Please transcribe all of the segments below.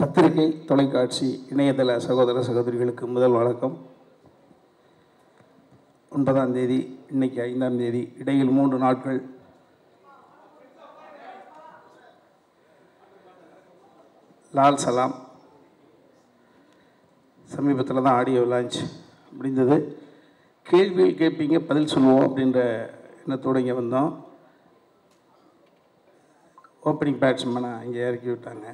பத்திரிகை தொலைக்காட்சி இணையதள சகோதர சகோதரிகளுக்கு முதல் வணக்கம். 9ஆம் தேதி, இன்னைக்கு 5ஆம் தேதி, இடையில் 3 நாட்கள் லால் சலாம் சமீபத்தில் தான் ஆடியோ லான்ச் முடிந்தது. கேள்வியில் கேட்பீங்க, பதில் சொல்லுவோம் அப்படின்ற எண்ணத்தோடு இங்கே வந்தோம். ஓப்பனிங் பேட்ஸ்மேனை இங்கே இறக்கி விட்டாங்க.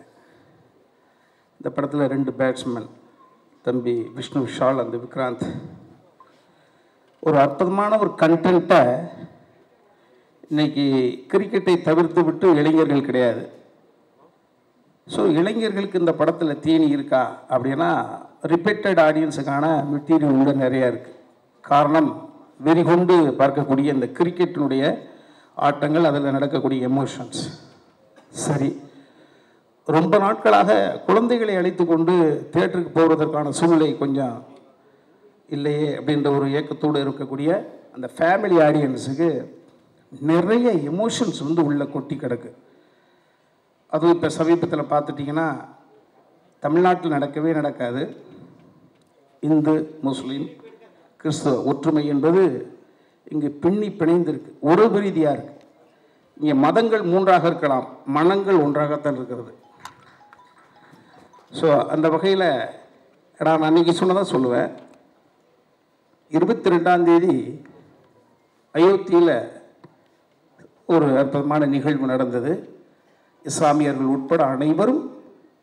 இந்த படத்தில் 2 பேட்ஸ்மேன், தம்பி விஷ்ணு விஷால் அந்த விக்ராந்த், ஒரு அற்புதமான ஒரு கண்டென்ட்டை இன்றைக்கி கிரிக்கெட்டை தவிர்த்து விட்டு இளைஞர்கள் கிடையாது. ஸோ இளைஞர்களுக்கு இந்த படத்தில் தீனி இருக்கா அப்படின்னா ரிப்பீட்டட் ஆடியன்ஸுக்கான மெட்டீரியல் கூட நிறையா இருக்குது. காரணம், வெறிகொண்டு பார்க்கக்கூடிய இந்த கிரிக்கெட்டினுடைய ஆட்டங்கள், அதில் நடக்கக்கூடிய எமோஷன்ஸ். சரி, ரொம்ப நாட்களாக குழந்தைகளை அழைத்து கொண்டு தியேட்டருக்கு போவதற்கான சூழ்நிலை கொஞ்சம் இல்லையே அப்படின்ற ஒரு ஏக்கத்தோடு இருக்கக்கூடிய அந்த ஃபேமிலி ஆடியன்ஸுக்கு நிறைய எமோஷன்ஸ் உள்ளே கொட்டி கிடக்கு. அதுவும் இப்போ சமீபத்தில் பார்த்துட்டிங்கன்னா தமிழ்நாட்டில் நடக்கவே நடக்காது. இந்து, முஸ்லீம், கிறிஸ்துவ ஒற்றுமை என்பது இங்கே பின்னி பிணைந்திருக்கு, உறவு ரீதியாக இருக்குது. இங்கே மதங்கள் 3ஆக இருக்கலாம், மனங்கள் ஒன்றாகத்தான் இருக்கிறது. ஸோ அந்த வகையில் நான் அன்றைக்கி சொன்னதான் சொல்லுவேன். 22ஆம் தேதி அயோத்தியில் ஒரு அற்புதமான நிகழ்வு நடந்தது. இஸ்லாமியர்கள் உட்பட அனைவரும்,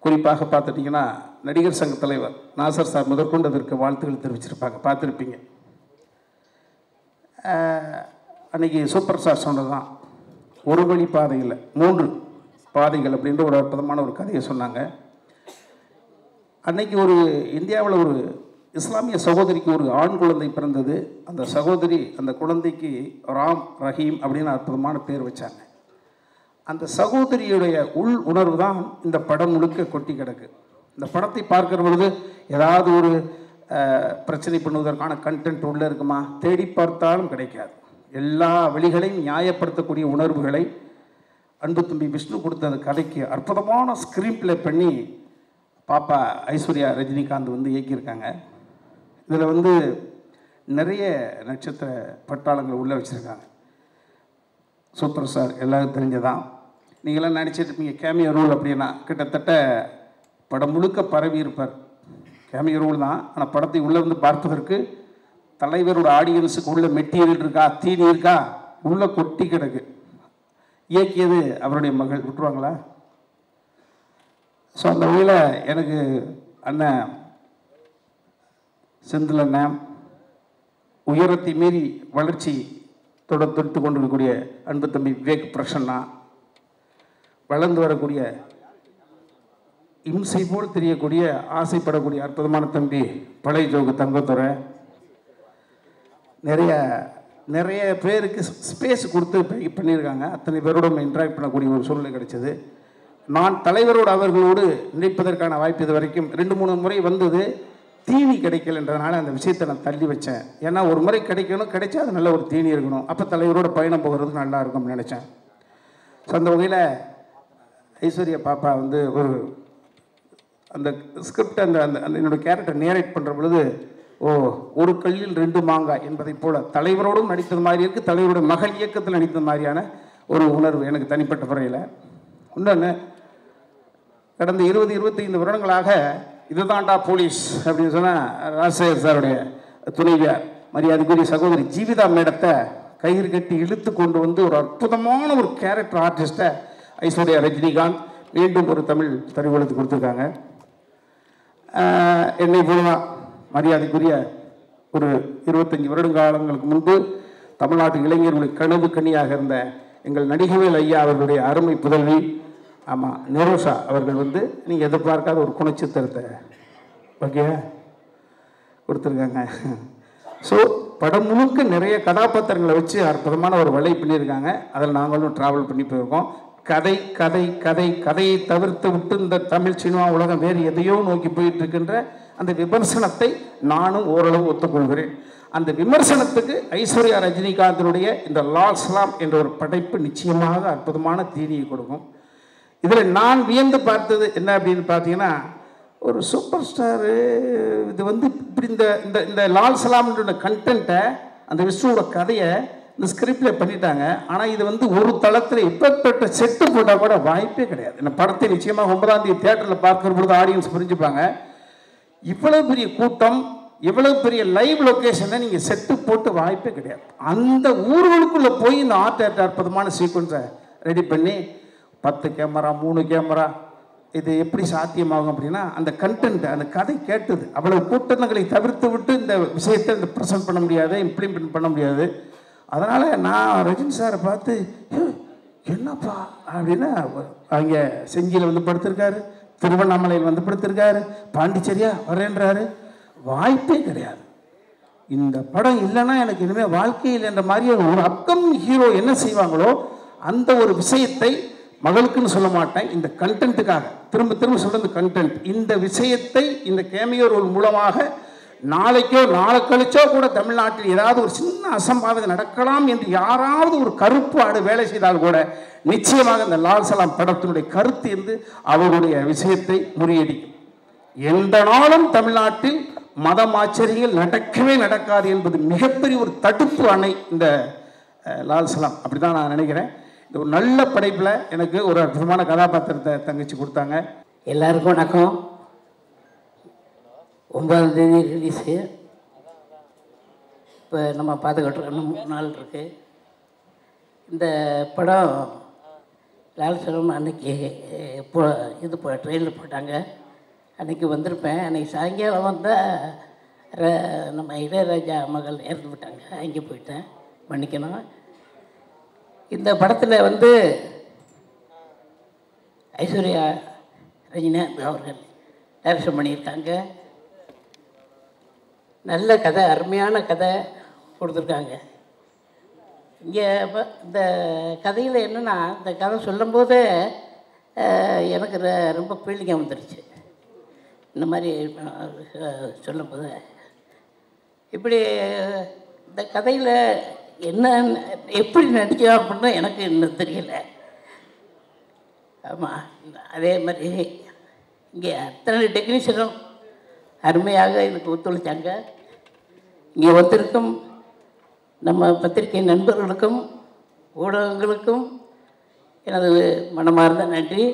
குறிப்பாக பார்த்துட்டிங்கன்னா நடிகர் சங்க தலைவர் நாசர் சார் முதற்கொண்டு அதற்கு வாழ்த்துக்கள் தெரிவிச்சிருப்பாங்க, பார்த்துருப்பீங்க. அன்றைக்கி சூப்பர் ஸ்டார் சொன்னது தான், ஒரு வழி பாதையில் 3 பாதைகள் அப்படின்ற ஒரு அற்புதமான ஒரு கதையை சொன்னாங்க. அன்னைக்கு ஒரு இந்தியாவில் ஒரு இஸ்லாமிய சகோதரிக்கு ஒரு ஆண் குழந்தை பிறந்தது. அந்த சகோதரி அந்த குழந்தைக்கு ராம் ரஹீம் அப்படின்னு அற்புதமான பேர் வச்சாங்க. அந்த சகோதரியுடைய உள் உணர்வு தான் இந்த படம் முழுக்க கொட்டி கிடக்கு. இந்த படத்தை பார்க்கிற பொழுது ஏதாவது ஒரு பிரச்சனை பண்ணுவதற்கான கண்டென்ட் உள்ளே இருக்குமா? தேடி பார்த்தாலும் கிடைக்காது. எல்லா வழிகளையும் நியாயப்படுத்தக்கூடிய உணர்வுகளை அன்பு தம்பி விஷ்ணு கொடுத்த அந்த கதைக்கு அற்புதமான ஸ்க்ரீன் பிளே பண்ணி பாப்பா ஐஸ்வர்யா ரஜினிகாந்த் இயக்கியிருக்காங்க. இதில் நிறைய நட்சத்திர பட்டாளங்கள் உள்ளே வச்சுருக்காங்க. சூப்பர் ஸ்டார் எல்லாருக்கும் தெரிஞ்சதான். நீங்களாம் நினச்சிட்டு இருப்பீங்க கேமியோ ரோல் அப்படின்னா, கிட்டத்தட்ட படம் முழுக்க பரவி இருப்பார். கேமியோ ரோல் தான், ஆனால் படத்தை உள்ளே பார்ப்பதற்கு தலைவரோட ஆடியன்ஸுக்கு உள்ள மெட்டீரியல் இருக்கா, தீனி இருக்கா, உள்ளே கொட்டி கிடக்கு. இயக்கியது அவருடைய மகள், விட்டுருவாங்களா? ஸோ அந்த வகையில் எனக்கு அண்ணன் செந்தில் அண்ணன், உயரத்தை மீறி வளர்ச்சி தொட்டு கொண்டிருக்கக்கூடிய அன்பு தம்பி விவேக் பிரசன்னா, வளர்ந்து வரக்கூடிய இம்சை போல் தெரியக்கூடிய ஆசைப்படக்கூடிய அற்புதமான தம்பி பழைய ஜோகு தங்கத்துறை, நிறைய பேருக்கு ஸ்பேஸ் கொடுத்து பண்ணியிருக்காங்க. அத்தனை பேரோட இன்ட்ராக்ட் பண்ணக்கூடிய ஒரு சூழ்நிலை கிடைச்சது. நான் தலைவரோடு அவர்களோடு நினைப்பதற்கான வாய்ப்பு இது வரைக்கும் 2-3 முறை வந்தது. தீனி கிடைக்கலன்றதுனால அந்த விஷயத்தை நான் தள்ளி வச்சேன். ஏன்னா ஒரு முறை கிடைக்கணும், கிடைச்சா அது நல்ல ஒரு தீனி இருக்கணும், அப்போ தலைவரோட பயணம் போகிறதுக்கு நல்லா இருக்கும்னு நினச்சேன். ஸோ அந்த வகையில் ஐஸ்வர்யா பாப்பா ஒரு அந்த ஸ்கிரிப்ட் அந்த அந்த என்னோடய கேரக்டர் நேரேட் பண்ணுற பொழுது, ஒரு கல்லில் 2 மாங்காய் என்பதை போல் தலைவரோடும் நடித்தது மாதிரி இருக்குது, தலைவரோட மகள் இயக்கத்தில் நடித்தது மாதிரியான ஒரு உணர்வு எனக்கு தனிப்பட்ட முறையில். இன்னொன்று, கடந்த 20-25 வருடங்களாக இதுதான்டா போலீஸ் அப்படின்னு சொன்னால் ராஜசேகர் சாருடைய துணைவியார் மரியாதைக்குரிய சகோதரி ஜீவிதா மேடத்தை கயிறு கட்டி இழுத்து கொண்டு ஒரு அற்புதமான ஒரு கேரக்டர் ஆர்டிஸ்ட்டை ஐஸ்வர்யா ரஜினிகாந்த் மீண்டும் ஒரு தமிழ் திரையுலகத்துக்கு கொடுத்துருக்காங்க. என்னை போலதான் மரியாதைக்குரிய ஒரு 25 வருடங்களுக்கு முன்பு தமிழ்நாட்டு இளைஞர்களுக்கு கனவு கண்ணியாக இருந்த எங்கள் நடிகவேல் ஐயா அவர்களுடைய அருமை புதல்வி, ஆமாம், நிரோஷா அவர்கள் நீங்கள் எதிர்பார்க்காத ஒரு குணச்சித்திரத்தை ஓகே கொடுத்துருக்காங்க. ஸோ படம் முழுக்க நிறைய கதாபாத்திரங்களை வச்சு அற்புதமான ஒரு வலை பண்ணியிருக்காங்க. அதில் நாங்களும் ட்ராவல் பண்ணி போயிருக்கோம். கதை கதை கதை கதையை தவிர்த்து விட்டு இந்த தமிழ் சினிமா உலகம் வேறு எதையோ நோக்கி போயிட்டு இருக்கின்ற அந்த விமர்சனத்தை நானும் ஓரளவு ஒத்துக்கொள்கிறேன். அந்த விமர்சனத்துக்கு ஐஸ்வர்யா ரஜினிகாந்தினுடைய இந்த லால் சலாம் என்ற ஒரு படைப்பு நிச்சயமாக அற்புதமான தீனியை கொடுக்கும். இதில் நான் வியந்து பார்த்தது என்ன அப்படின்னு பார்த்தீங்கன்னா, ஒரு சூப்பர் ஸ்டாரு இது வந்து இப்படி இந்த இந்த இந்த லால் சலாம்ன்ற கண்டென்ட்டை, அந்த விஷ்ணுவோட கதையை இந்த ஸ்கிரிப்டில் பண்ணிட்டாங்க. ஆனால் இது வந்து ஒரு தளத்தில் இப்பேற்பட்ட செட்டு போட்டால் கூட வாய்ப்பே கிடையாது. இந்த படத்தை நிச்சயமாக 9ஆம் தேதி தியேட்டரில் பார்க்குற பொழுது ஆடியன்ஸ் புரிஞ்சுப்பாங்க. இவ்வளோ பெரிய கூட்டம், இவ்வளோ பெரிய லைவ் லொக்கேஷனை நீங்கள் செட்டு போட்டு வாய்ப்பே கிடையாது. அந்த ஊர்களுக்குள்ளே போய் இந்த ஆர்ட் அற்புதமான சீக்வன்ஸை ரெடி பண்ணி 10 கேமரா 3 கேமரா இது எப்படி சாத்தியமாகும் அப்படின்னா, அந்த கண்டென்ட், அந்த கதை கேட்டது அவ்வளவு கூட்டங்களை தவிர்த்து விட்டு இந்த விஷயத்தை இந்த ப்ரெசென்ட் பண்ண முடியாது, இம்ப்ளிமெண்ட் பண்ண முடியாது. அதனால் நான் ரஜினி சாரை பார்த்து என்னப்பா அப்படின்னா, அங்கே செஞ்சியில் வந்து படுத்திருக்காரு, திருவண்ணாமலையில் வந்து படுத்திருக்காரு, பாண்டிச்சேரியா வரேன்றாரு. வாய்ப்பே கிடையாது. இந்த படம் இல்லைன்னா எனக்கு இனிமேல் வாழ்க்கையில் என்ற மாதிரி ஒரு அப்கமிங் ஹீரோ என்ன செய்வாங்களோ அந்த ஒரு விஷயத்தை, மகளுக்குன்னு சொல்ல மாட்டேன், இந்த கண்டென்ட்டுக்காக திரும்ப திரும்ப சொல்கிறது கண்டென்ட், இந்த விஷயத்தை இந்த கேமியோ ரோல் மூலமாக நாளைக்கோ நாளை கழிச்சோ கூட தமிழ்நாட்டில் ஏதாவது ஒரு சின்ன அசம்பாவிதம் நடக்கலாம் என்று யாராவது ஒரு கருப்பு ஆடு வேலை செய்தால் கூட நிச்சயமாக இந்த லால் சலாம் படத்தினுடைய கருத்து இருந்து அவருடைய விஷயத்தை முறியடிக்கும். எந்த நாளும் தமிழ்நாட்டில் மதம் ஆச்சரியங்கள் நடக்கவே நடக்காது என்பது மிகப்பெரிய ஒரு தடுப்பு அணை இந்த லால் சலாம். அப்படி தான் நான் நினைக்கிறேன். இந்த ஒரு நல்ல படைப்பில் எனக்கு ஒரு அற்புதமான கதாபாத்திரத்தை தங்கச்சி கொடுத்தாங்க. எல்லாருக்கும் வணக்கம். 9ஆம் தேதி ரிலீஸு. இப்போ நம்ம பார்த்துக்கிட்டு இன்னும் 3 நாள் இருக்குது. இந்த படம் லால் சலாம் அன்னைக்கு இப்போ ட்ரெயினில் போட்டாங்க. அன்றைக்கி வந்திருப்பேன். அன்றைக்கி சாயங்காலம் வந்தால் நம்ம இளையராஜா மகள் இறந்து விட்டாங்க. அங்கே போயிட்டேன், மன்னிக்கணும். இந்த படத்தில் வந்து ஐஸ்வர்யா ரஜினிகாந்த் அவர்கள் டைரக்ஷன் பண்ணியிருக்காங்க. நல்ல கதை, அருமையான கதை கொடுத்துருக்காங்க. இங்கே இந்த கதையில் என்னென்னா, இந்த கதை சொல்லும்போது எனக்கு ரொம்ப ஃபீலிங்காக வந்துடுச்சு. இந்த மாதிரி சொல்லும்போது இப்படி இந்த கதையில் என்ன எப்படி நடிச்சோம் அப்படின்னா எனக்கு இன்னும் தெரியல. ஆமாம், அதே மாதிரி இங்கே அத்தனை டெக்னீஷியனும் அருமையாக இதுக்கு ஒத்துழைச்சாங்க. இங்கே வந்திருக்கும் நம்ம பத்திரிகை நண்பர்களுக்கும் ஊடகங்களுக்கும் எனது மனமார்ந்த நன்றி.